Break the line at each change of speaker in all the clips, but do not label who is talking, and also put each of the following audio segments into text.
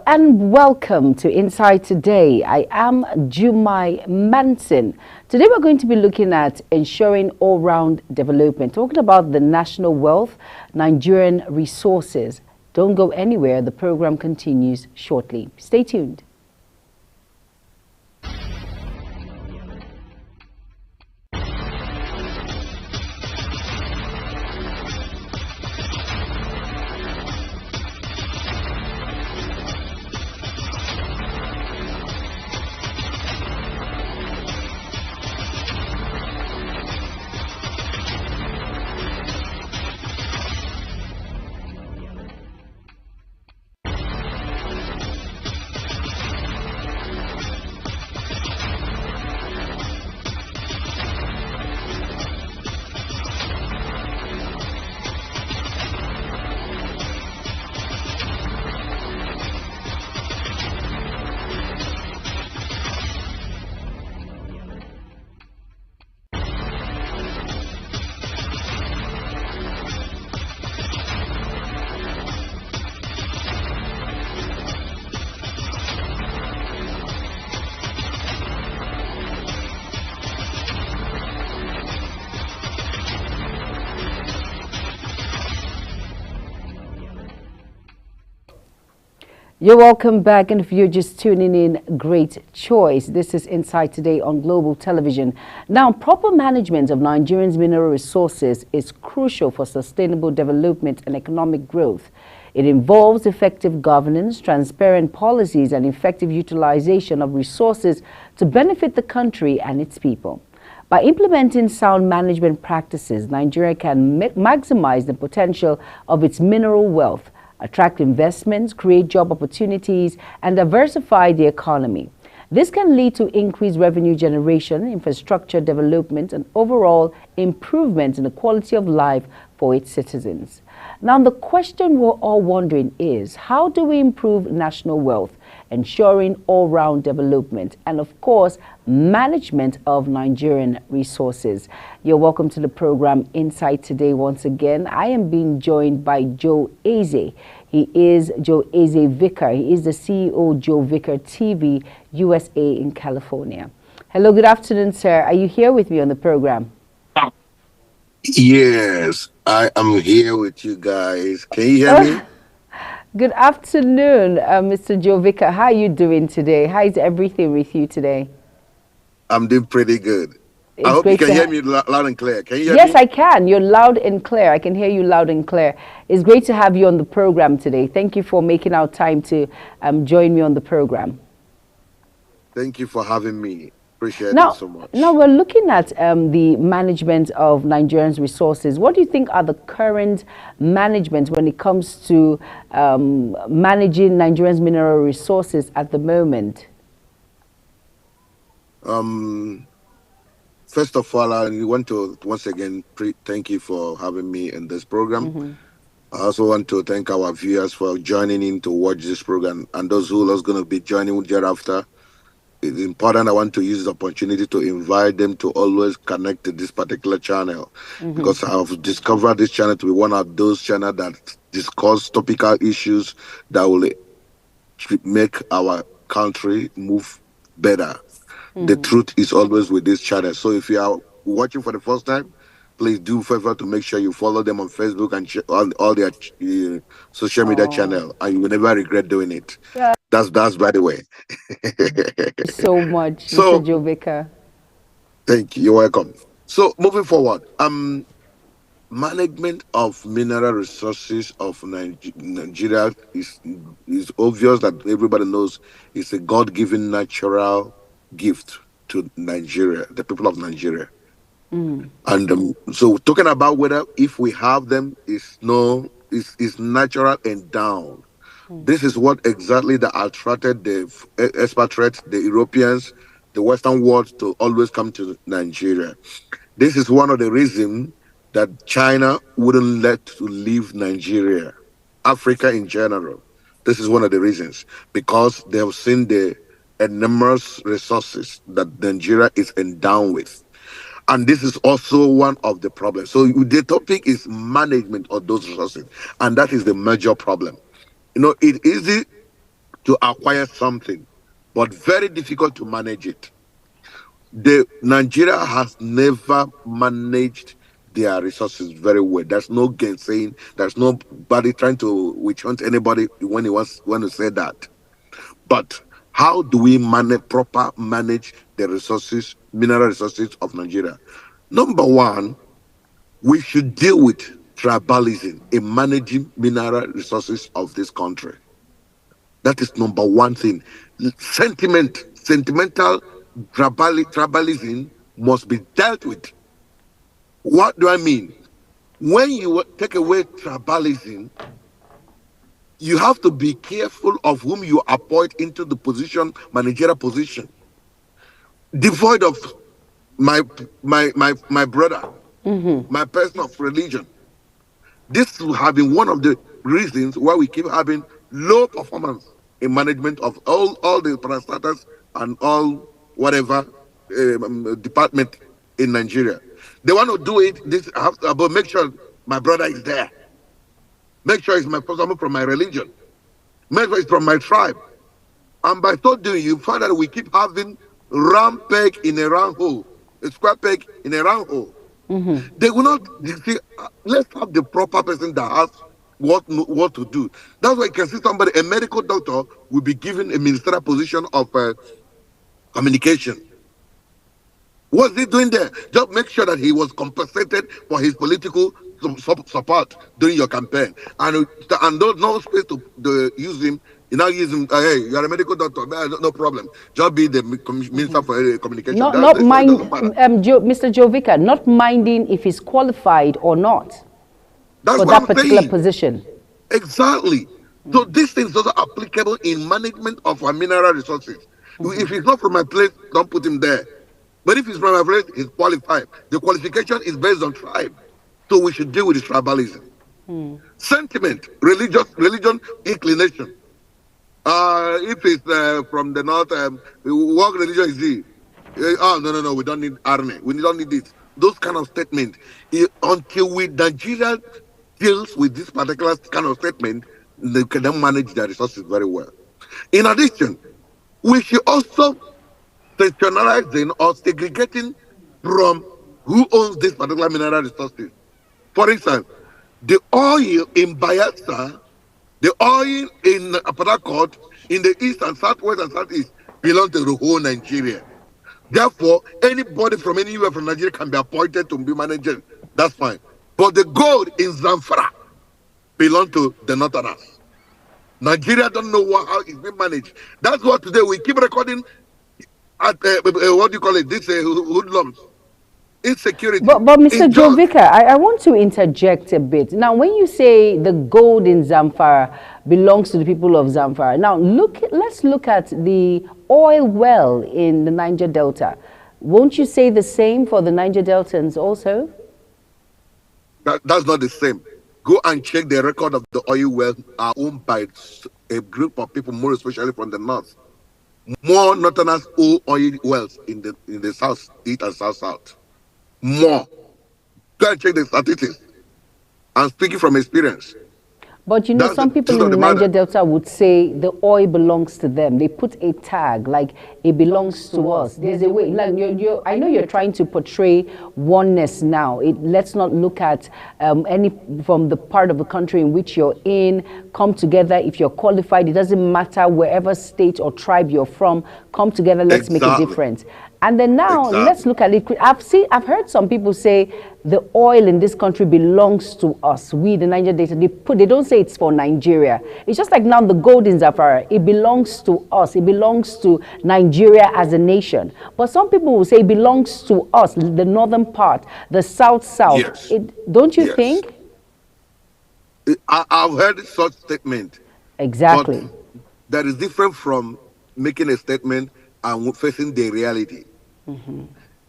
and welcome to Inside Today. I am Jumai Manson. Today we're going to be looking at ensuring all-round development, talking about the national wealth, Nigerian resources. Don't go anywhere. The program continues shortly. Stay tuned. You're welcome back, and if you're just tuning in, great choice. This is Inside Today on Global Television. Now, proper management of Nigerians' mineral resources is crucial for sustainable development and economic growth. It involves effective governance, transparent policies, and effective utilization of resources to benefit the country and its people. By implementing sound management practices, Nigeria can maximize the potential of its mineral wealth, attract investments, create job opportunities, and diversify the economy. This can lead to increased revenue generation, infrastructure development, and overall improvement in the quality of life for its citizens. Now, the question we're all wondering is, how do we improve national wealth, ensuring all-round development, and of course, management of Nigerian resources? You're welcome to the program Inside Today once again. I am being joined by Joe Eze. He is Joe Eze Vicar. He is the CEO Joe Vicar TV USA in California. Hello, good afternoon, sir. Are you here with me on the program?
Yes, I am here with you guys. Can you hear me?
Good afternoon, Mr. Joe Vicar. How are you doing today? How is everything with you today?
I'm doing pretty good. I
It's
hope you
great
can
to
hear me loud and clear. Can you hear
Yes,
me?
I can. You're loud and clear. I can hear you loud and clear. It's great to have you on the program today. Thank you for making our time to join me on the program.
Thank you for having me. Appreciate it
Now,
so
now
much.
we're looking at the management of Nigerians' resources. What do you think are the current management when it comes to managing Nigerians' mineral resources at the moment?
Um, First of all, I want to once again thank you for having me in this program. I also want to thank our viewers for joining in to watch this program, and those who are going to be joining thereafter. It's important. I want to use the opportunity to invite them to always connect to this particular channel because I've discovered this channel to be one of those channels that discuss topical issues that will make our country move better. The truth is always with this channel. So if you are watching for the first time, please do favor to make sure you follow them on Facebook and on all their social media
Oh,
channel, and you will never regret doing it.
thank
That's by the way.
you so much, Mr.
So
Joe Vicar.
thank you. You're welcome. So moving forward, management of mineral resources of Nigeria is obvious that everybody knows it's a God-given natural gift to Nigeria, the people of Nigeria. And so talking about whether if we have them is no is natural and down. This is what exactly that attracted the expatriates, the Europeans, the Western world to always come to Nigeria. This is one of the reasons that China wouldn't let to leave Nigeria, Africa in general. This is one of the reasons because they have seen the enormous resources that Nigeria is endowed with. And this is also one of the problems. So the topic is management of those resources, and that is the major problem. It's easy to acquire something, but very difficult to manage it. The Nigeria has never managed their resources very well. There's no gainsaying. There's nobody trying to witch hunt anybody when he say that. But how do we manage the resources, mineral resources of Nigeria? Number one, we should deal with tribalism in managing mineral resources of this country. That is number one thing. Sentimental tribalism must be dealt with. What do I mean? When you take away tribalism, you have to be careful of whom you appoint into the position, managerial position, devoid of my brother, my person of religion. This will have been one of the reasons why we keep having low performance in management of all the parastatals and all whatever department in Nigeria. They want to do it. But make sure my brother is there. Make sure it's someone from my religion. Make sure it's from my tribe. And by so doing, you find that we keep having round peg in a round hole, a square peg in a round hole. They will not. You see, let's have the proper person that has what to do. That's why you can see somebody, a medical doctor, will be given a ministerial position of communication. What's he doing there? Just make sure that he was compensated for his political support during your campaign, and no space to use him. You now use him. Hey, you are a medical doctor. No problem. Just be the minister for communication.
Not mind, Mr. Jovika, not minding if he's qualified or not for that particular position.
Exactly. So these things are applicable in management of our mineral resources. If he's not from my place, don't put him there. But if he's from my place, he's qualified. The qualification is based on tribe. So we should deal with this tribalism. Sentiment, religion inclination. If it's from the north, what religion is he? No, we don't need Arne. We don't need this. Those kind of statements. Until Nigeria deals with this particular kind of statement, they can manage their resources very well. In addition, we should also sectionalizing or segregating from who owns this particular mineral resources. For instance, the oil in Bayelsa, the oil in Port Harcourt, in the east and southwest and southeast belongs to the whole Nigeria. Therefore, anybody from anywhere from Nigeria can be appointed to be manager. That's fine. But the gold in Zamfara belongs to the Northerners. Nigeria don't know how it's been managed. That's what today we keep recording at what do you call it? This hoodlums. Insecurity.
But Mr. Jovika, I want to interject a bit. Now, when you say the gold in Zamfara belongs to the people of Zamfara, now let's look at the oil well in the Niger Delta. Won't you say the same for the Niger Deltans also?
That's not the same. Go and check the record of the oil wells are owned by a group of people, more especially from the north. More Northerners own oil wells in the south, east and south. More. Go and check the statistics. I'm speaking from experience.
But you know, some people in the Niger Delta would say the oil belongs to them. They put a tag like it belongs to us. There's a way. Like I know you're trying to portray oneness now. Let's not look at any from the part of the country in which you're in. Come together. If you're qualified, it doesn't matter wherever state or tribe you're from. Come together. Let's make a difference. And then now let's look at it. I've heard some people say the oil in this country belongs to us. We, the Niger Delta, they don't say it's for Nigeria. It's just like now the gold in Zamfara. It belongs to us. It belongs to Nigeria as a nation. But some people will say it belongs to us, the northern part, the south.
Yes.
Don't you think?
I've heard such statement.
Exactly.
But that is different from making a statement and facing the reality.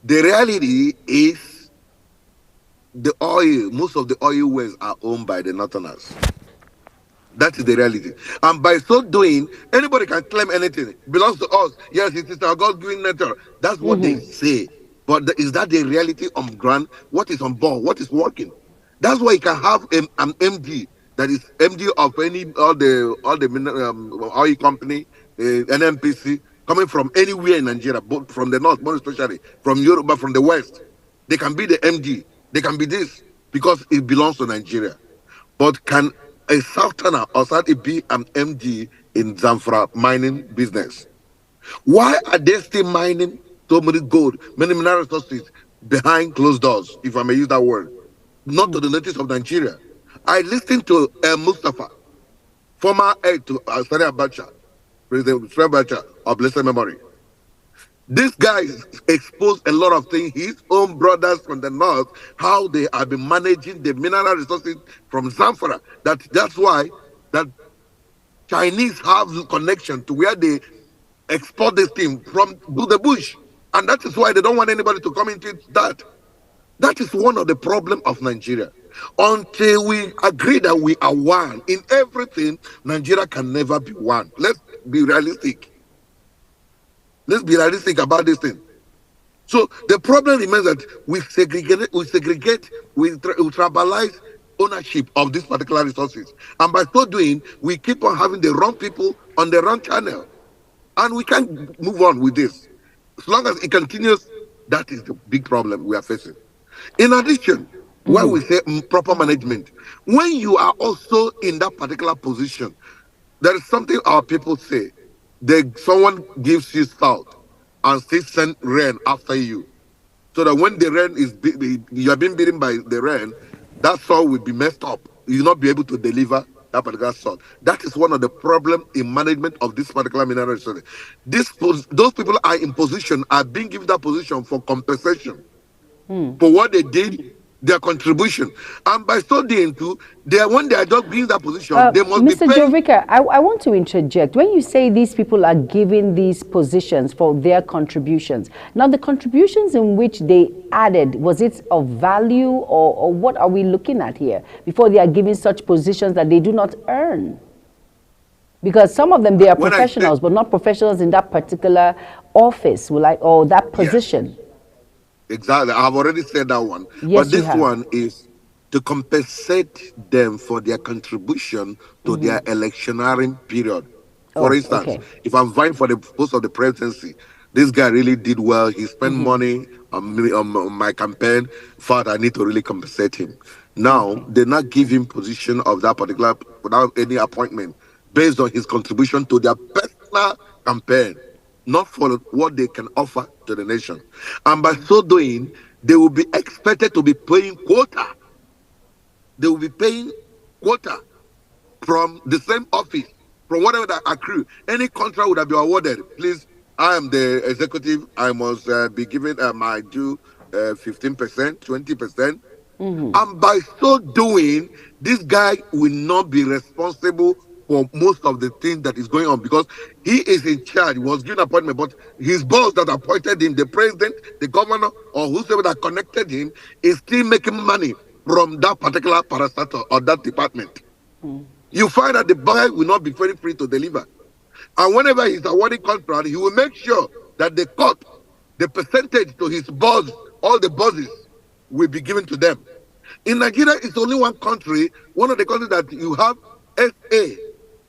The reality is the oil, most of the oil wells are owned by the Northerners. That is the reality. And by so doing, anybody can claim anything. It belongs to us. Yes, it is our God-given nature. That's what they say. But is that the reality on ground? What is on board? What is working? That's why you can have an MD that is MD of any oil company, NNPC, coming from anywhere in Nigeria, both from the north, more especially from Europe, but from the west, they can be the MD. They can be this because it belongs to Nigeria. But can a Southerner or South be an MD in Zamfara mining business? Why are they still mining so many gold, many mineral resources behind closed doors, if I may use that word, not to the natives of Nigeria? I listened to Mustafa, former aide to Sani Abacha, President Sani Abacha of blessed memory. This guy exposed a lot of things. His own brothers from the north, how they have been managing the mineral resources from Zamfara. That's why that Chinese have connection to where they export this thing from to the bush, and that is why they don't want anybody to come into that. That is one of the problem of Nigeria. Until we agree that we are one in everything, Nigeria can never be one. Let's be realistic. Let's be realistic about this thing. So the problem remains that we tribalize ownership of these particular resources, and by so doing, we keep on having the wrong people on the wrong channel, and we can't move on with this. As long as it continues, that is the big problem we are facing. In addition, when we say proper management, when you are also in that particular position, there is something our people say. Someone gives you salt and still send rain after you. So that when the rain you are being beaten by the rain, that salt will be messed up. You will not be able to deliver that particular salt. That is one of the problems in management of this particular mineral resource. Those people are in position, are being given that position for compensation for what they did, their contribution. And by so doing too, when they are just being in that position, they must
Mr.
be paid.
Jovika, I want to interject. When you say these people are given these positions for their contributions, now the contributions in which they added, was it of value or what are we looking at here before they are given such positions that they do not earn? Because some of them, they are professionals, but not professionals in that particular office or that position.
Yes. Exactly. I've already said that one.
Yes,
but this one is to compensate them for their contribution to their electioneering period. For instance, if I'm vying for the post of the presidency, this guy really did well. He spent money on my campaign. Father, I need to really compensate him. Now, they not give him position of that particular, without any appointment, based on his contribution to their personal campaign, not for what they can offer to the nation. And by so doing, they will be expected to be paying quota. They will be paying quota from the same office, from whatever that accrue. Any contract would have been awarded. Please, I am the executive. I must be given my due 15%, 20%. And by so doing, this guy will not be responsible for most of the things that is going on because he is in charge. He was given appointment, but his boss that appointed him, the president, the governor, or whoever that connected him, is still making money from that particular parastatal or that department. You find that the boy will not be very free to deliver. And whenever he's awarding contract, he will make sure that the cut, the percentage to his boss, all the bosses, will be given to them. In Nigeria, it's only one country, one of the countries that you have SA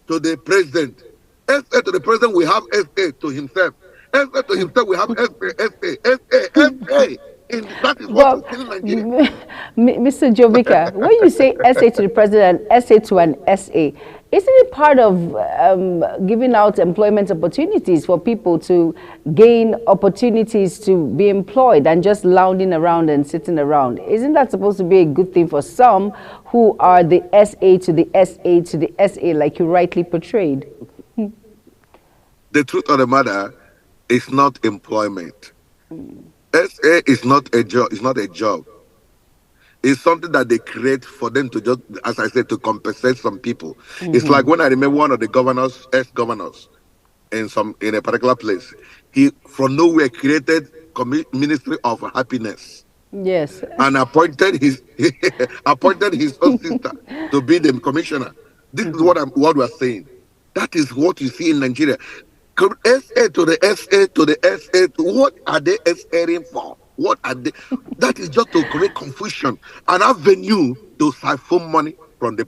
to the president. SA to the president, we have SA to himself. SA to himself, we have SA. And that is what is in Nigeria.
Mr. Jovika, when you say SA to the president and SA to an SA, isn't it part of giving out employment opportunities for people to gain opportunities to be employed and just lounging around and sitting around? Isn't that supposed to be a good thing for some who are the SA to the SA to the SA, like you rightly portrayed?
The truth of the matter is not employment. SA is not a job. It's not a job. It's something that they create for them to just, as I said, to compensate some people. It's like when I remember one of the governors, ex-governors, in a particular place, he from nowhere created Ministry of Happiness.
Yes.
And appointed his own sister to be the commissioner. This is what we are saying. That is what you see in Nigeria. SA to the SA to the SA. What are they SAing for? What are they? That is just to create confusion, an avenue to siphon money from the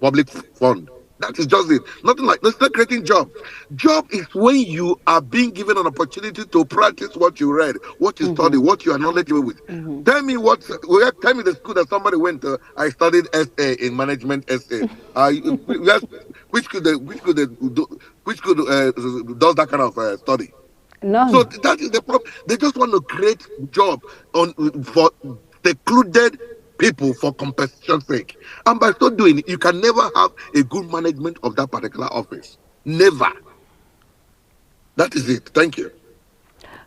public fund. That is just it. Nothing like that's not creating job. Job is when you are being given an opportunity to practice what you read, what you study, what you are knowledgeable with. Tell me tell me the school that somebody went to. I studied SA in management SA. Yes, which school does that kind of study? So
None.
that is the problem. They just want to create job on for secluded people for compensation sake. And by so doing, you can never have a good management of that particular office. Never. That is it. Thank you.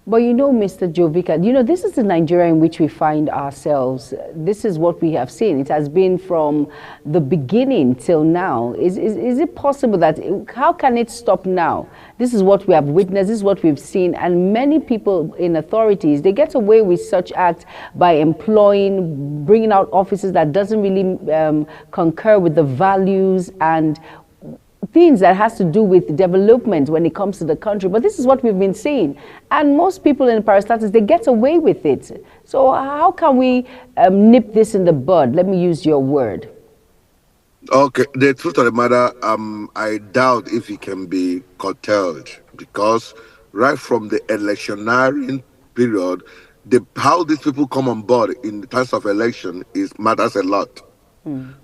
But you know, Mr. Jovika, you know, this is the Nigeria in which we find ourselves. This is what we have seen. It has been from the beginning till now. Is it possible that, how can it stop now? This is what we have witnessed, this is what we've seen, and many people in authorities, they get away with such acts by employing, bringing out officers that doesn't really concur with the values and things that has to do with development when it comes to the country. But this is what we've been seeing. And most people in parastatus, they get away with it. So how can we nip this in the bud? Let me use your word.
Okay, the truth of the matter, I doubt if it can be curtailed because right from the electioneering period, how these people come on board in the times of election is matters a lot.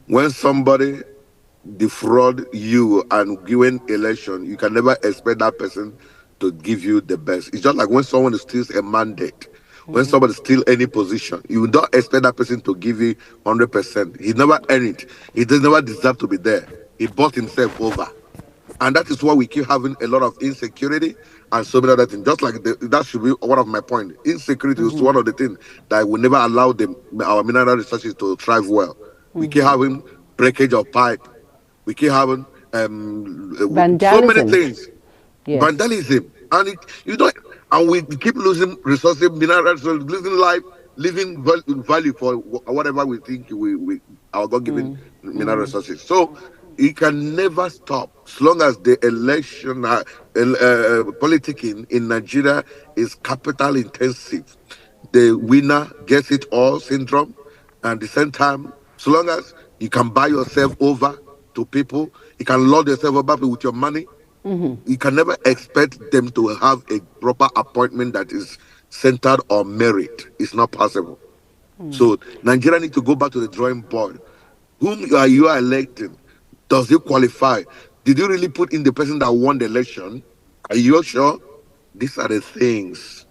When somebody defraud you and given election, you can never expect that person to give you the best. It's just like when someone steals a mandate, when somebody steals any position, you don't expect that person to give you 100%. He never earned it. He does never deserve to be there. He bought himself over. And that is why we keep having a lot of insecurity and so many other things. Just like that should be one of my points. Insecurity is one of the things that will never allow our mineral resources to thrive well. We keep having breakage of pipe. We keep having so many
Vandalism.
things.
Yes.
Vandalism. And you don't, and we keep losing resources, minerals, losing life, living value for whatever we think our God-given mineral resources. So it can never stop as long as the election politicking in Nigeria is capital intensive. The winner gets it all syndrome, and at the same time, so long as you can buy yourself over to people, you can lord yourself over with your money. You can never expect them to have a proper appointment that is centered on merit. It's not possible. So Nigeria need to go back to the drawing board. Whom are you electing? Does it qualify? Did you really put in the person that won the election? Are you sure? These are the things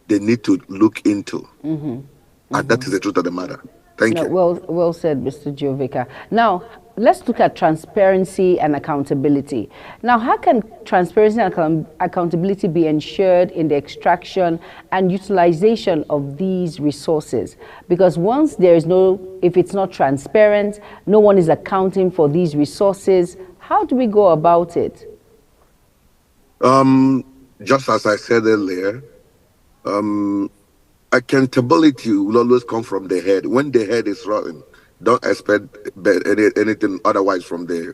they need to look into. And that is the truth of the matter. Thank
No,
you.
well said, Mr. Jovika. Now, let's look at transparency and accountability. Now, how can transparency and accountability be ensured in the extraction and utilization of these resources? Because once there is if it's not transparent, no one is accounting for these resources, how do we go about it?
Just as I said earlier, accountability will always come from the head. When the head is rotten, don't expect anything otherwise from the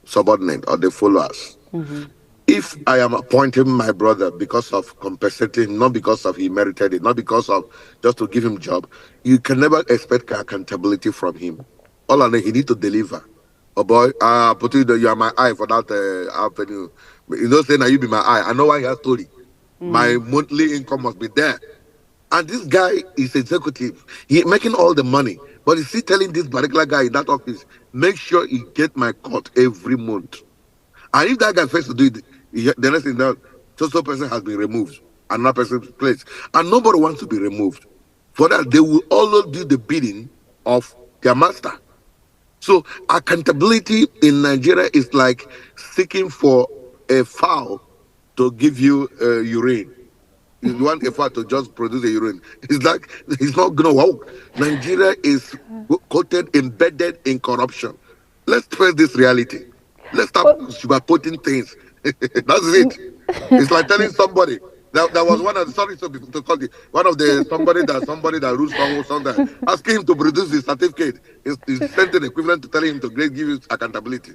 subordinate or the followers. If I am appointing my brother because of compensating him, not because of he merited it, not because of just to give him job, you can never expect accountability from him. All I know, he need to deliver. Oh boy, you are my eye for that avenue. You know, saying that you be my eye. I know why he has story. My monthly income must be there. And this guy is executive. He making all the money. But he's still telling this particular guy in that office, make sure he get my cut every month. And if that guy fails to do it, the next thing that so person has been removed, another person's place. And nobody wants to be removed. For that, they will always do the bidding of their master. So accountability in Nigeria is like seeking for a fowl to give you urine. You want a fowl to just produce a urine. It's like it's not gonna work. Nigeria is embedded in corruption. Let's face this reality. Let's stop
But
sugarcoating things. That's it. It's like telling somebody That was one of the, sorry to call it, one of the somebody that rules something, asking him to produce his certificate is sent an equivalent to telling him to give you accountability.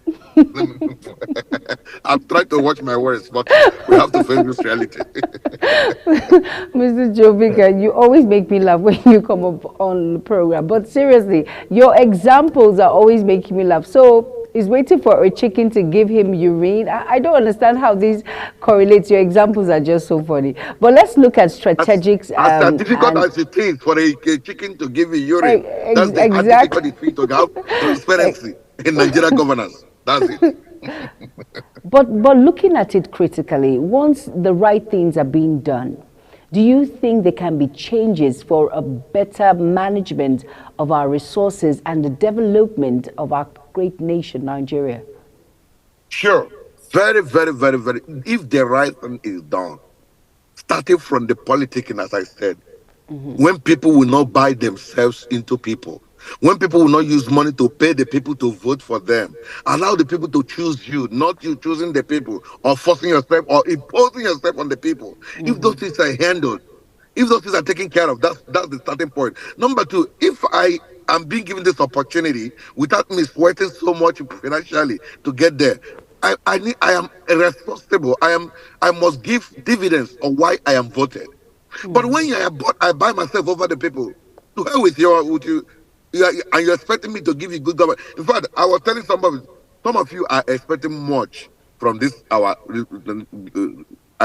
I'm trying to watch my words, but we have to face this reality.
Mr. Jovika, you always make me laugh when you come up on the program. But seriously, your examples are always making me laugh. So he's waiting for a chicken to give him urine. I don't understand how these correlate. Your examples are just so funny. But let's look at strategics.
As difficult as it is for a chicken to give you urine, that's how difficult
Exactly.
it is to have transparency in Nigeria governance. That's it.
But looking at it critically, once the right things are being done, do you think there can be changes for a better management of our resources and the development of our great nation, Nigeria?
Sure. Very, very, very, very. If the right thing is done, starting from the politicking, as I said, when people will not buy themselves into people, when people will not use money to pay the people to vote for them, allow the people to choose you, not you choosing the people or forcing yourself or imposing yourself on the people. If those things are handled, if those things are taken care of, that's the starting point. Number two, if I am being given this opportunity without me sweating so much financially to get there, I am responsible. I must give dividends on why I am voted. But when I buy myself over the people. To hell with you, and you're expecting me to give you good government. In fact, I was telling somebody, some of you are expecting much from this I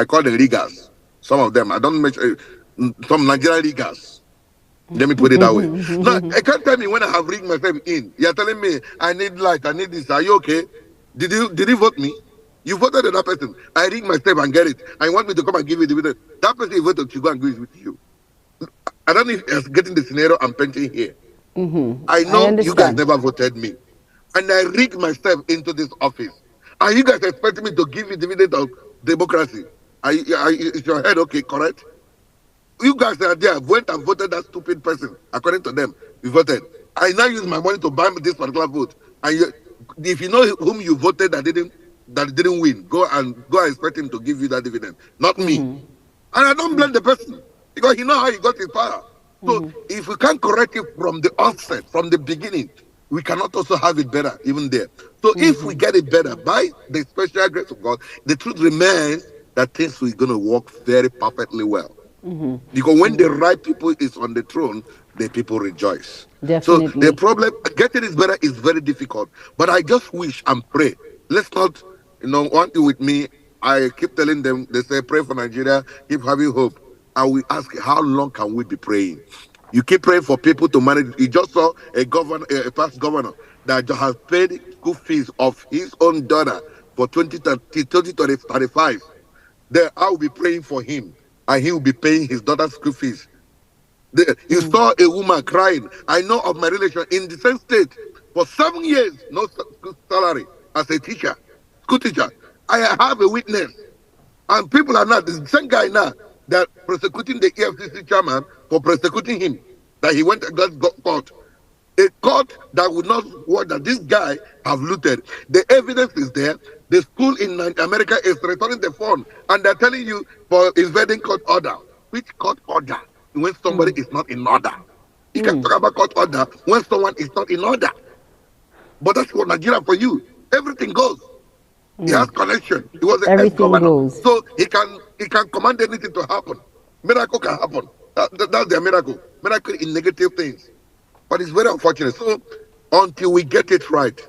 call them leaguers. Some of them, I don't mention some Nigerian leaguers. Let me put it that way. Now, I can't tell me when I have rigged myself in. You're telling me I need light, I need this. Are you okay? Did you vote me? You voted that person. I rig myself and get it. I want me to come and give you the video. That person you voted to go and give it with you. I don't know if it's getting the scenario I'm painting here. I
I
know you guys
understand.
never voted me. And I rigged myself into this office. Are you guys expecting me to give you dividend of democracy? Is your head okay, correct? You guys are there, went and voted that stupid person. According to them, you voted. I now use my money to buy this particular vote. And if you know whom you voted that didn't win, go and expect him to give you that dividend, not me. And I don't blame the person because he know how he got his power. So if we can't correct it from the onset, from the beginning, we cannot also have it better even there. So if we get it better by the special grace of God, the truth remains that things are going to work very perfectly well. Because when the right people is on the throne, the people rejoice. So the
Definitely.
problem, getting it better is very difficult. But I just wish and pray. Let's not, one thing with me, I keep telling them, they say, pray for Nigeria, keep having hope. And we ask, how long can we be praying? You keep praying for people to manage. You just saw a governor, a past governor that just has paid school fees of his own daughter for 2035. Then I will be praying for him, and he will be paying his daughter's school fees. You saw a woman crying. I know of my relation in the same state for 7 years, no salary as a teacher, school teacher. I have a witness, and people are not the same guy now that prosecuting the EFCC chairman for prosecuting him, that he went and got caught. A court that would not want that this guy have looted. The evidence is there. The school in America is returning the phone, and they're telling you for invading court order. Which court order? When somebody is not in order. You can talk about court order when someone is not in order. But that's what Nigeria for you. Everything goes. He has connection. He was the
Everything
ex-governor,
goes.
so he can command anything to happen. Miracle can happen. That's their miracle. Miracle in negative things. But it's very unfortunate. So until we get it right,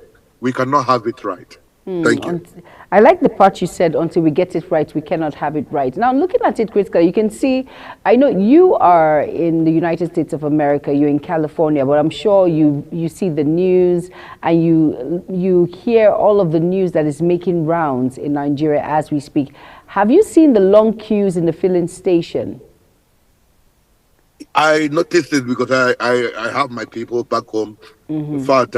we cannot have it right. Thank you.
I like the part you said, until we get it right, we cannot have it right. Now, looking at it critically, you can see, I know you are in the United States of America, you're in California, but I'm sure you see the news and you hear all of the news that is making rounds in Nigeria as we speak. Have you seen the long queues in the filling station?
I noticed it because I have my people back home. In fact,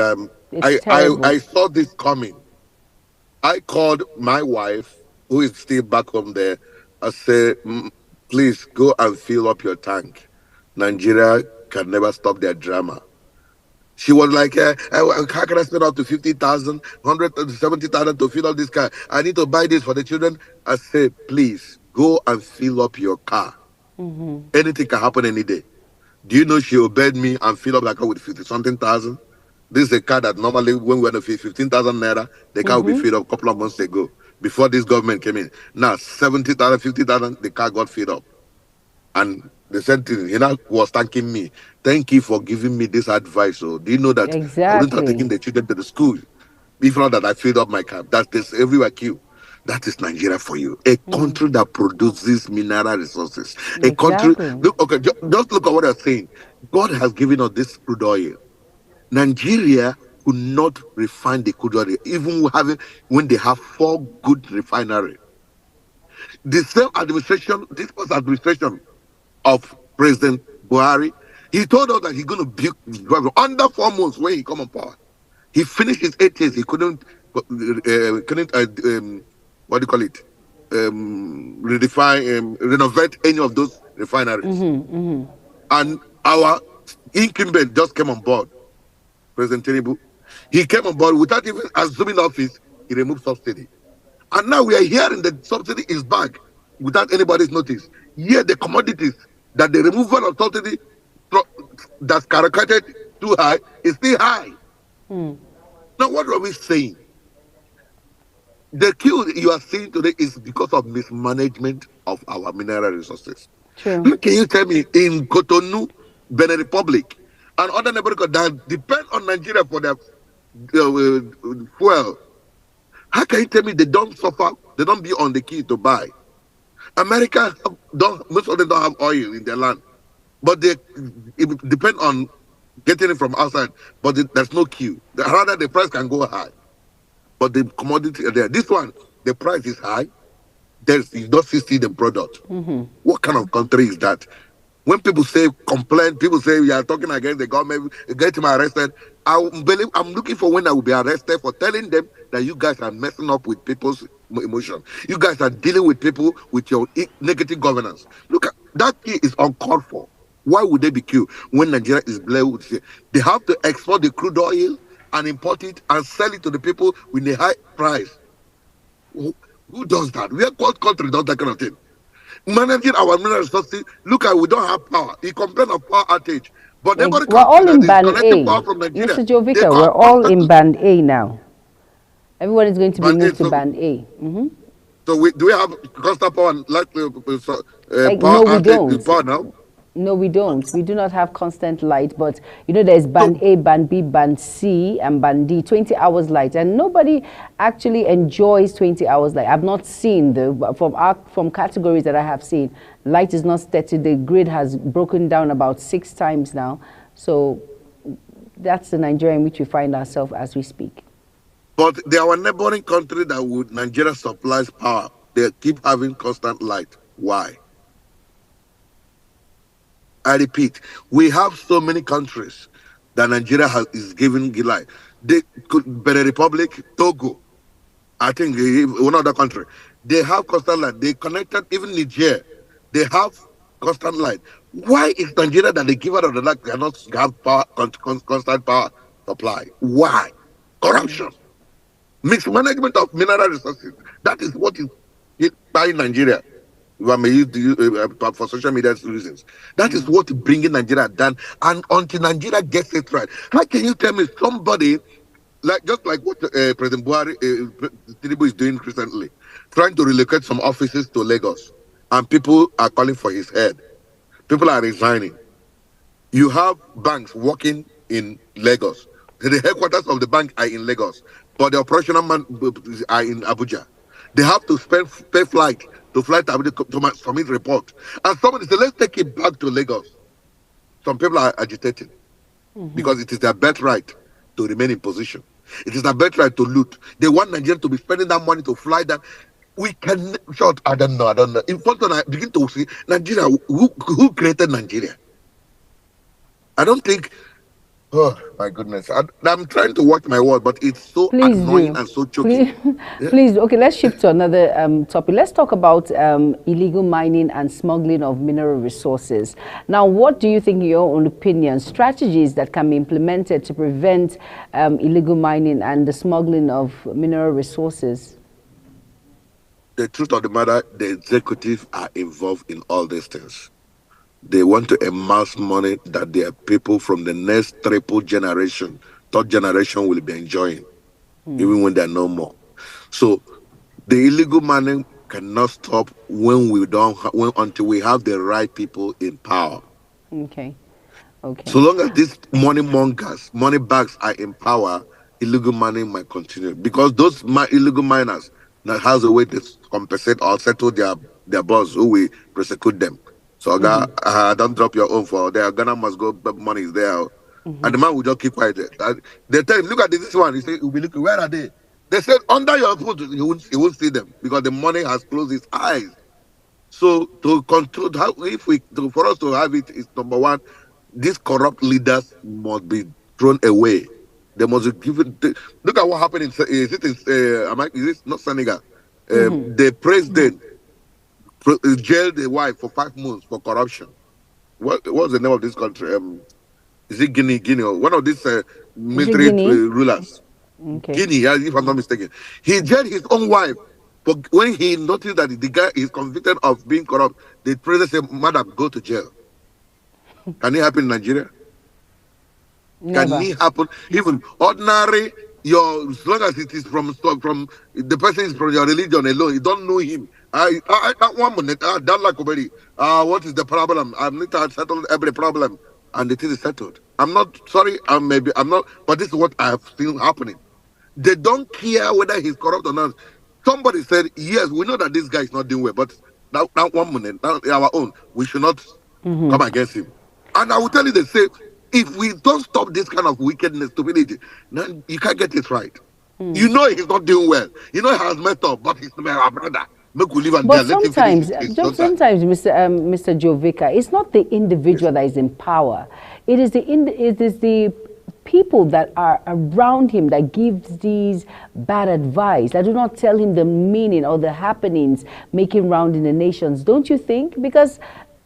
It's
I
terrible.
saw this coming. I called my wife, who is still back home there. I said, please go and fill up your tank. Nigeria can never stop their drama. She was like, how can I spend up to 50,000, 170,000 to fill up this car? I need to buy this for the children. I said, please go and fill up your car. Anything can happen any day. Do you know she obeyed me and fill up that car with 50 something thousand? This is a car that normally, when we were to 15,000 naira, the car will be filled up a couple of months ago before this government came in. Now, 70,000, 50,000, the car got filled up. And the same thing, he now was thanking me. Thank you for giving me this advice. So, do you know that I wouldn't have taken the children to the school if not that I filled up my car? That's this everywhere queue. That is Nigeria for you. A country that produces mineral resources. A country, look, okay, just look at what I'm saying. God has given us this crude oil. Nigeria could not refine the crude oil, even having when they have 4 good refineries. The same administration, this was administration of President Buhari, he told us that he's going to build under 4 months when he come on power. He finished his 8 years. He couldn't what do you call it? Renovate any of those refineries. And our incumbent just came on board, President Tinubu. He came on board without even assuming office. He removed subsidy, and now we are hearing that subsidy is back without anybody's notice. Yet the commodities that the removal of subsidy that's calculated too high is still high. Now, what are we saying? The queue you are seeing today is because of mismanagement of our mineral resources.
True.
How can you tell me in Cotonou, Benin Republic, and other neighborhoods that depend on Nigeria for their fuel? How can you tell me they don't suffer? They don't be on the queue to buy. America most of them don't have oil in their land, but they depend on getting it from outside. But there's no queue. Rather, the price can go high. But the commodity are there. This one, the price is high. You don't see the product. What kind of country is that? When people say complain, people say we are talking against the government, get him arrested. I'm looking for when I will be arrested for telling them that you guys are messing up with people's emotion. You guys are dealing with people with your negative governance. Look, that key is uncalled for. Why would they be killed when Nigeria is blessed with? They have to export the crude oil and import it and sell it to the people with a high price. Who does that? What country does that kind of thing? Managing our mineral resources. Look at, we don't have power. He complained of power outage. But
we're all in band A. Mr. Jovita, we're all in band A now. Everyone is going to be moved to band A.
So do we have constant power like power
no, we don't.
Power now?
No, we don't. We do not have constant light, but you know there's band A, band B, band C, and band D, 20 hours light, and nobody actually enjoys 20 hours light. I've not seen from categories that I have seen, light is not steady. The grid has broken down about 6 times now. So that's the Nigeria in which we find ourselves as we speak.
But they are our neighboring country that would Nigeria supplies power. They keep having constant light. Why? I repeat, we have so many countries that Nigeria is giving light. Benin Republic, Togo, I think one other country, they have constant light. They connected, even Niger, they have constant light. Why is Nigeria that they give out of the light cannot have power, constant power supply? Why? Corruption. Mismanagement of mineral resources. That is what is by Nigeria. If I may use for social media reasons. That is what bringing Nigeria down. And until Nigeria gets it right, how can you tell me somebody, just like what President Buhari Tinubu is doing recently, trying to relocate some offices to Lagos, and people are calling for his head. People are resigning. You have banks working in Lagos. The headquarters of the bank are in Lagos, but the operational man are in Abuja. They have to pay flight to fly to Abuja to submit report. And somebody said, let's take it back to Lagos. Some people are agitating because it is their birthright to remain in position. It is their birthright to loot. They want Nigeria to be spending that money to fly that. We can I don't know. In fact, when I begin to see Nigeria, who created Nigeria? I don't think. Oh my goodness! I'm trying to watch my word, but it's so annoying and so choking.
Please, okay. Let's shift to another topic. Let's talk about illegal mining and smuggling of mineral resources. Now, what do you think, in your own opinion, strategies that can be implemented to prevent illegal mining and the smuggling of mineral resources?
the truth of the matter, the executive are involved in all these things. They want to amass money that their people from the next triple generation, third generation will be enjoying, even when they're no more. So the illegal money cannot stop when we don't when until we have the right people in power.
Okay.
So
Okay.
long as these money mongers, money bags are in power, illegal mining might continue because those illegal miners now has a way to compensate or settle their boss who will prosecute them. So, don't drop your own for there. Ghana must go, but money is there. And the man will just keep quiet. They tell him, look at this one. He say, he'll be looking, where are they? They said, under your foot, he won't see them because the money has closed his eyes. So to control how if we for us to have it is number one, these corrupt leaders must be thrown away. They must be given. Look at what happened in is it in is it not Senegal? The president jailed the wife for 5 months for corruption. What's the name of this country? Is it Guinea? Guinea or one of these
Is it
military
Guinea?
rulers?
Okay.
Guinea, yeah, if I'm not mistaken. He jailed his own wife. But when he noticed that the guy is convicted of being corrupt, the president said, Madam, go to jail. Can it happen in Nigeria? Can
Never.
it happen? Even ordinary, as long as it is from the person is from your religion alone, you don't know him. I that 1 minute, that like already. What is the problem? I need to settle every problem. And the thing is settled. I'm not sorry, I'm not, but this is what I have seen happening. They don't care whether he's corrupt or not. Somebody said, yes, we know that this guy is not doing well, but that 1 minute, our own, we should not come against him. And I will tell you the same. If we don't stop this kind of wickedness, stupidity, then you can't get it right. You know he's not doing well. You know he has messed up, but he's our brother. Make we leave and
But
there. Let him finish
sometimes,
his case.
just sometimes, Mr. Jovica, it's not the individual that is in power. It is the people that are around him that gives these bad advice. That do not tell him the meaning or the happenings making round in the nations. Don't you think? Because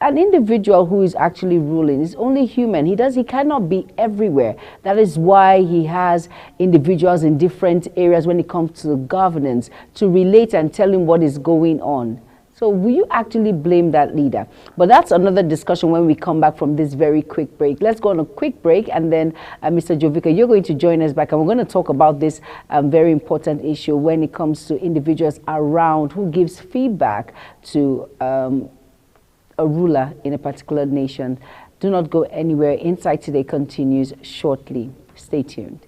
an individual who is actually ruling is only human. He cannot be everywhere. That is why he has individuals in different areas when it comes to governance to relate and tell him what is going on. So will you actually blame that leader? But that's another discussion when we come back from this very quick break. Let's go on a quick break, and then Mr. Jovica, you're going to join us back, and we're going to talk about this very important issue when it comes to individuals around who gives feedback to a ruler in a particular nation. Do not go anywhere. Insight Today continues shortly. Stay tuned.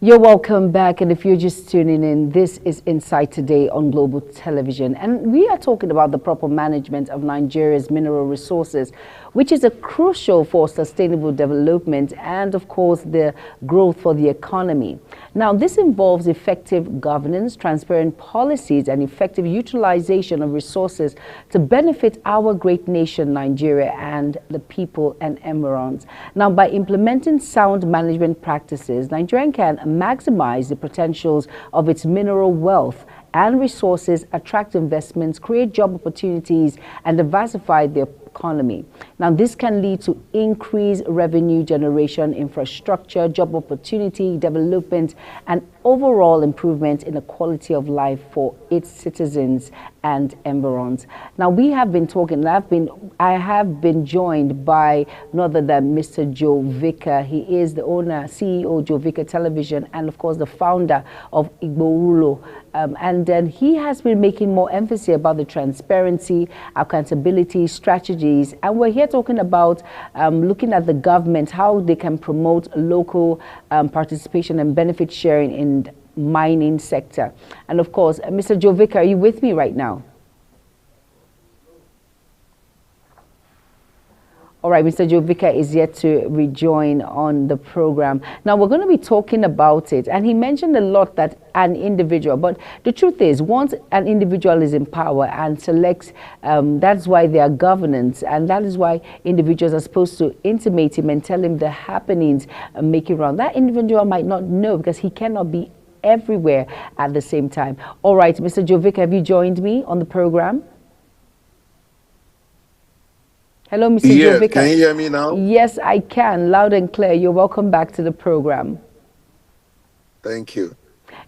You're welcome back, and if you're just tuning in, this is Inside Today on Global Television, and we are talking about the proper management of Nigeria's mineral resources, which is a crucial for sustainable development and, of course, the growth for the economy. Now, this involves effective governance, transparent policies, and effective utilization of resources to benefit our great nation, Nigeria, and the people and environs. Now, by implementing sound management practices, Nigeria can maximize the potentials of its mineral wealth and resources, attract investments, create job opportunities, and diversify the economy. Now, this can lead to increased revenue generation, infrastructure, job opportunity, development, and overall improvement in the quality of life for its citizens and environs. Now, we have been talking, I have been joined by none other than Mr. Joe Vicar. He is the owner, CEO, Joe Vicar Television, and of course, the founder of Igborulo. And then he has been making more emphasis about the transparency, accountability, strategies. And we're here talking about looking at the government, how they can promote local participation and benefit sharing in mining sector. And of course, Mr. Joe Vicar, are you with me right now? All right, Mr. Joe Vicar is yet to rejoin on the program. Now, we're going to be talking about it. And he mentioned a lot that an individual, but the truth is, once an individual is in power and selects, that's why there are governance. And that is why individuals are supposed to intimate him and tell him the happenings and make it wrong. That individual might not know because he cannot be everywhere at the same time. All right, Mr. Joe Vicar, have you joined me on the program? Hello, Mr.
Yes,
Joe Vicar.
can you hear me now?
Yes, I can, loud and clear. You're welcome back to the program.
Thank you.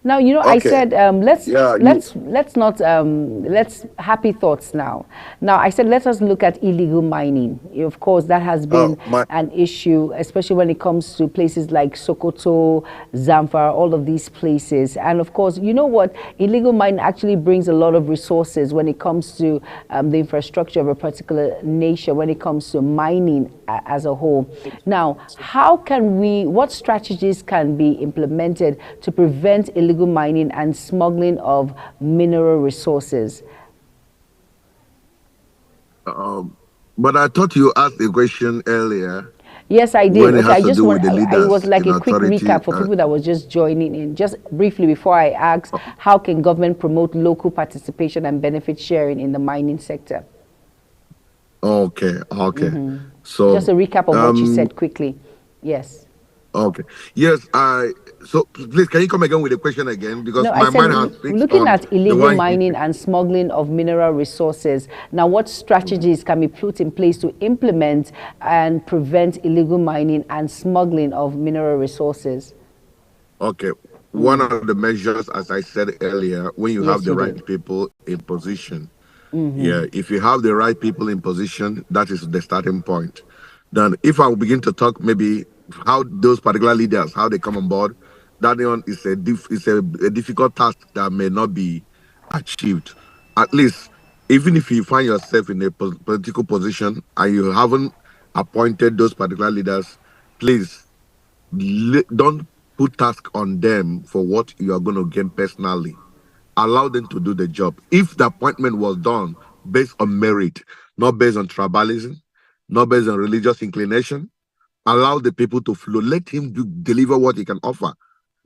Now, you know,
Okay.
I said let's
Yeah,
let's happy thoughts now. Now, I said let us look at illegal mining. Of course, that has been an issue, especially when it comes to places like Sokoto, Zamfara, all of these places. And of course, you know what? Illegal mining actually brings a lot of resources when it comes to the infrastructure of a particular nation, when it comes to mining as a whole. Now, what strategies can be implemented to prevent illegal mining and smuggling of mineral resources?
But I thought you asked a question earlier.
Yes, I did.
When it
Okay,
has
I
to
just
do
want,
with the
it
leaders
was like
in
a quick
authority.
recap for people that was just joining in. Just briefly before I ask, how can government promote local participation and benefit sharing in the mining sector?
Okay. So,
Just a recap of what you said quickly. Yes.
okay. Yes, so please, can you come again with the question again? Because
No, I
my
said
mind has fixed
looking
on
at
the
illegal
one.
mining and smuggling of mineral resources. Now, what strategies can be put in place to implement and prevent illegal mining and smuggling of mineral resources?
Okay. One of the measures, as I said earlier, when you have
Yes,
the
you
right
did.
people in position, yeah, if you have the right people in position, that is the starting point. Then, if I will begin to talk maybe how those particular leaders, how they come on board, that one is a difficult task that may not be achieved. At least, even if you find yourself in a political position and you haven't appointed those particular leaders, please don't put task on them for what you are going to gain personally. Allow them to do the job. If the appointment was done based on merit, not based on tribalism, not based on religious inclination, allow the people to flow. Let him deliver what he can offer.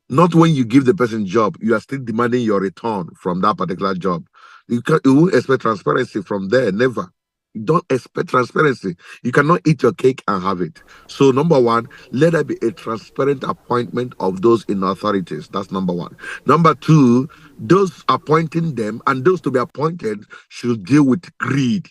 Not when you give the person job, you are still demanding your return from that particular job. You won't expect transparency from there, never. You don't expect transparency. You cannot eat your cake and have it. So, number one, let there be a transparent appointment of those in authorities. That's number one. Number two, those appointing them and those to be appointed should deal with greed.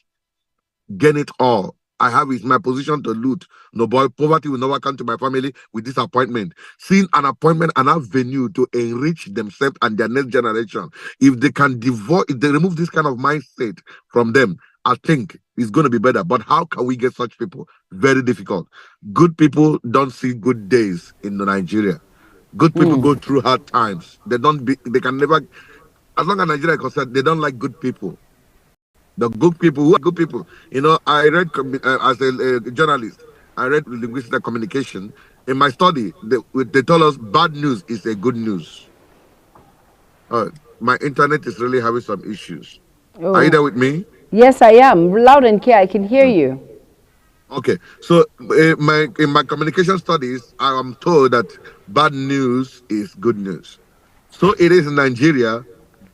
Gain it all. I have it in my position to loot. No boy, poverty will never come to my family with this appointment. Seeing an appointment, an avenue to enrich themselves and their next generation. If they can if they remove this kind of mindset from them, I think it's going to be better. But how can we get such people? Very difficult. Good people don't see good days in Nigeria. Good people go through hard times. They can never, as long as Nigeria is concerned, they don't like good people. The good people, who are good people? You know, I read as a journalist, I read linguistic communication. In my study, they told us bad news is a good news. My internet is really having some issues. Are you
Oh,
there with me?
yes, I am. Loud and clear. I can hear
Mm.
you.
Okay, so in my communication studies, I am told that bad news is good news. So it is in Nigeria,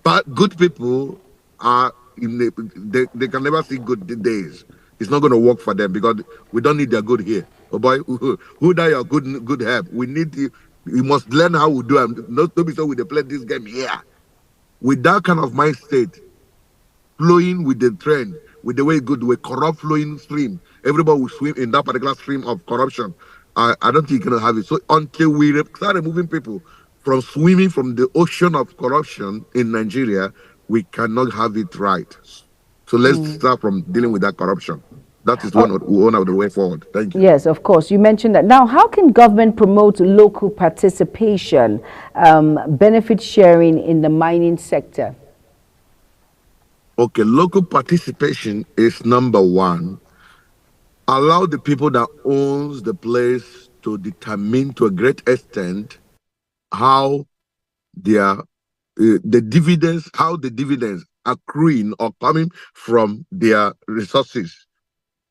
but good people are they can never see good days. It's not going to work for them because we don't need their good here. Oh boy, who die your good help? We need you. We must learn how we do them. Not to be so we dey play this game here. With that kind of mind state, flowing with the trend, with the way it good, with corrupt flowing stream. Everybody will swim in that particular stream of corruption. I don't think you can have it. So until we start removing people from swimming from the ocean of corruption in Nigeria, we cannot have it right. So let's start from dealing with that corruption. That is one of the way forward. Thank you.
Yes, of course. You mentioned that. Now, how can government promote local participation, benefit sharing in the mining sector?
Okay, local participation is number one. Allow the people that owns the place to determine to a great extent how their how the dividends accruing or coming from their resources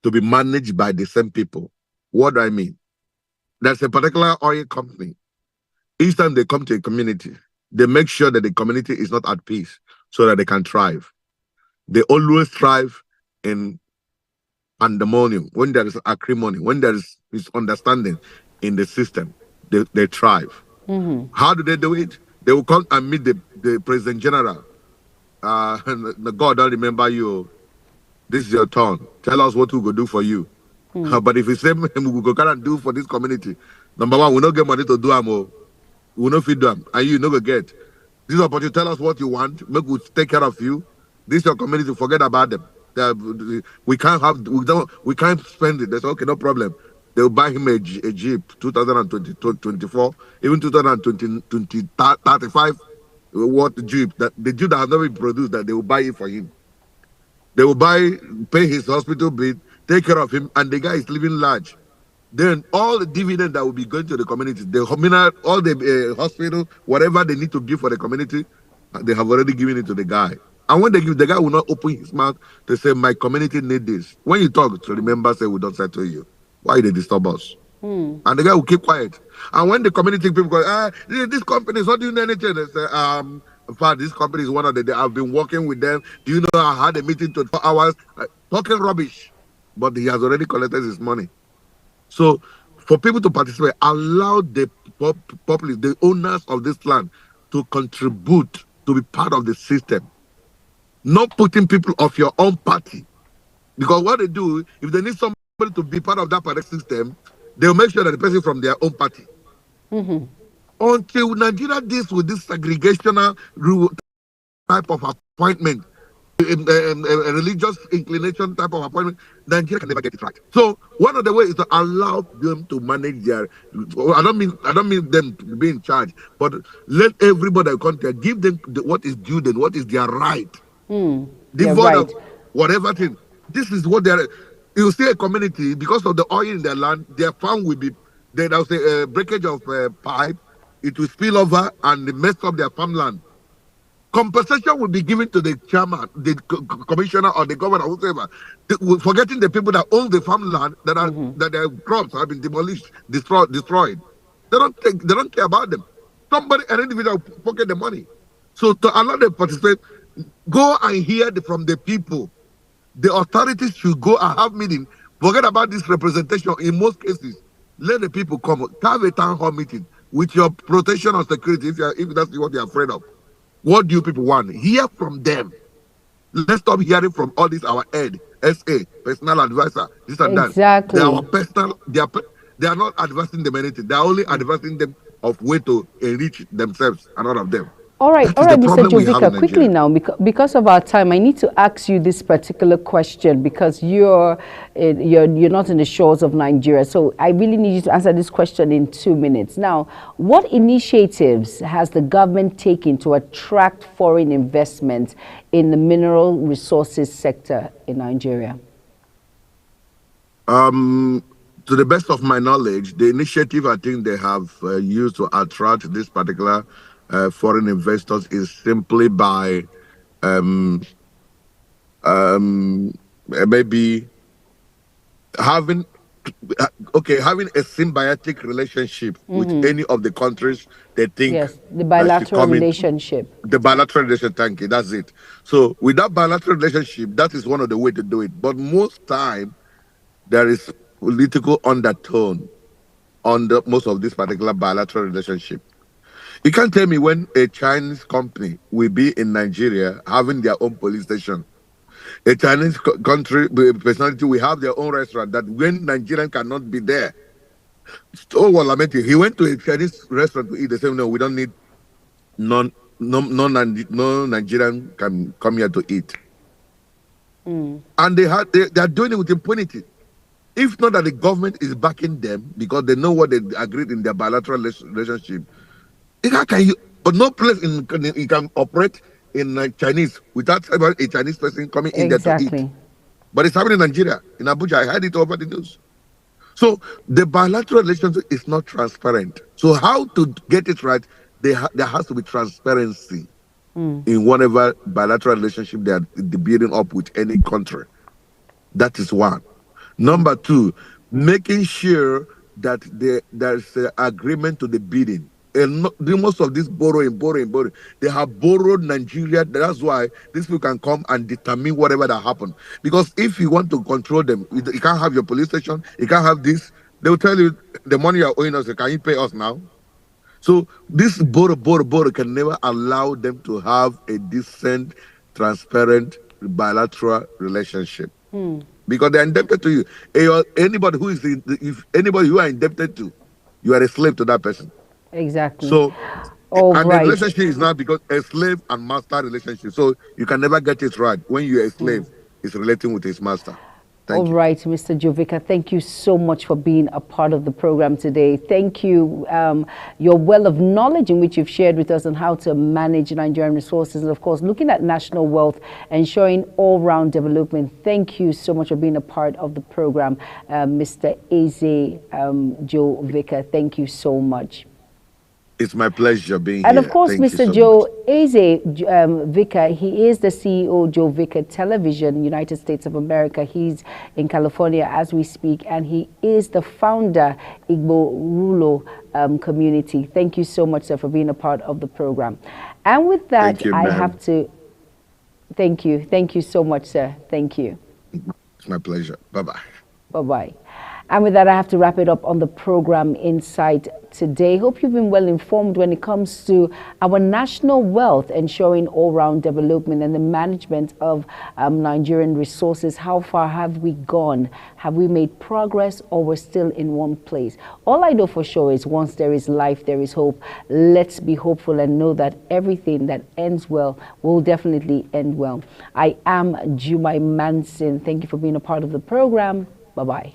to be managed by the same people. What do I mean? There's a particular oil company. Each time they come to a community, they make sure that the community is not at peace so that they can thrive. They always thrive in pandemonium, when there is acrimony, when there is misunderstanding in the system, they thrive. How do they do it? They will come and meet the president general. The God don't remember you. This is your turn. Tell us what we go do for you. But if we say we go kind and do for this community, number one, we don't get money to do them. We don't feed them, and you no go get. This opportunity, tell us what you want. Make we take care of you. This is your community. Forget about them. We can't have. We can't spend it. That's okay. No problem. They'll buy him a Jeep 2024, even 2020, 35. What Jeep? That the Jeep that has not been produced, that they will buy it for him. They will pay his hospital bill, take care of him, and the guy is living large. Then all the dividend that will be going to the community, all the hospital, whatever they need to give for the community, they have already given it to the guy. And when they give, the guy will not open his mouth to say, "My community need this." When you talk to the members, say, "We don't say to you, why they disturb us?" And the guy will keep quiet. And when the community people go, this company is not doing anything, they say, in fact, this company is one of I've been working with them. Do you know I had a meeting 24 hours talking rubbish, but he has already collected his money. So for people to participate, allow the populace, the owners of this land, to contribute to be part of the system. Not putting people of your own party. Because what they do, if they need somebody to be part of that particular system, they'll make sure that the person is from their own party. Until Nigeria deals with this segregational type of appointment, a religious inclination type of appointment, Nigeria can never get it right. So one of the ways is to allow them to manage their. I don't mean them to be in charge, but let everybody come there, give them what is due them, what is their right. Devoid of whatever thing. This is what they're. You see a community, because of the oil in their land, their farm will be. There'll say a breakage of pipe. It will spill over and mess up their farmland. Compensation will be given to the chairman, the commissioner, or the governor, whoever. Forgetting the people that own the farmland that their crops have been demolished, destroyed. They don't care about them. An individual pocket the money. So to allow them to participate, go and hear from the people. The authorities should go and have meeting. Forget about this representation. In most cases, let the people come. Have a town hall meeting with your protection or security if that's what you're afraid of. What do you people want? Hear from them. Let's stop hearing from all this our head, SA, personal advisor, this and that.
Exactly.
They are our personal. They are not advising them anything. They are only advising them of way to enrich themselves and all of them.
All right, Mr. Jovika, quickly now, because of our time, I need to ask you this particular question because you're not in the shores of Nigeria. So I really need you to answer this question in 2 minutes. Now, what initiatives has the government taken to attract foreign investment in the mineral resources sector in Nigeria?
To the best of my knowledge, the initiative I think they have used to attract this particular foreign investors is simply by um, um, maybe having having a symbiotic relationship with any of the countries they think
Yes, the
that should
bilateral
come in.
relationship.
The bilateral relationship, thank you, that's it. So with that bilateral relationship, that is one of the way to do it. But most time there is political undertone on the most of this particular bilateral relationship. You can't tell me when a Chinese company will be in Nigeria having their own police station. A Chinese country personality will have their own restaurant, that when Nigerian cannot be there. Oh, well, lamenting. He went to a Chinese restaurant to eat. They said, no, we don't need non no Nigerian can come here to eat. And they are doing it with impunity. If not that the government is backing them because they know what they agreed in their bilateral relationship. How can you? But no place you can operate in Chinese without a Chinese person coming in there to eat.
Exactly.
But it's happening in Nigeria, in Abuja. I heard it over the news. So the bilateral relationship is not transparent. So how to get it right? There has to be transparency in whatever bilateral relationship they are building up with any country. That is one. Number two, making sure that there's an agreement to the bidding. And most of this borrowing, they have borrowed Nigeria. That's why these people can come and determine whatever that happened. Because if you want to control them, you can't have your police station, you can't have this. They will tell you the money you are owing us, can you pay us now? So this borrow can never allow them to have a decent, transparent, bilateral relationship because they're indebted to you. Anybody who is if anybody you are indebted to, you are a slave to that person.
Exactly.
So,
All
and the
right.
relationship is not because a slave and master relationship. So you can never get it right when you're a slave is relating with his master.
All
Thank you.
right, Mr. Jovika, thank you so much for being a part of the program today. Thank you. Your well of knowledge in which you've shared with us on how to manage Nigerian resources and, of course, looking at national wealth, ensuring all-round development. Thank you so much for being a part of the program, Mr. Eze Jovika. Thank you so much.
It's my pleasure being
And
here.
of course,
Thank
Mr.
so
Joe
much.
Eze Vika, he is the CEO Joe Vika Television, United States of America. He's in California as we speak, and he is the founder, Igbo Rulo Community. Thank you so much, sir, for being a part of the program. And with that,
Thank you,
I
ma'am.
have to thank you. Thank you so much, sir. Thank you.
It's my pleasure. Bye-bye.
Bye-bye. And with that, I have to wrap it up on the program Insight today. Hope you've been well informed when it comes to our national wealth, ensuring all-round development and the management of Nigerian resources. How far have we gone? Have we made progress, or we're still in one place? All I know for sure is once there is life, there is hope. Let's be hopeful and know that everything that ends well will definitely end well. I am Jumai Manson. Thank you for being a part of the program. Bye-bye.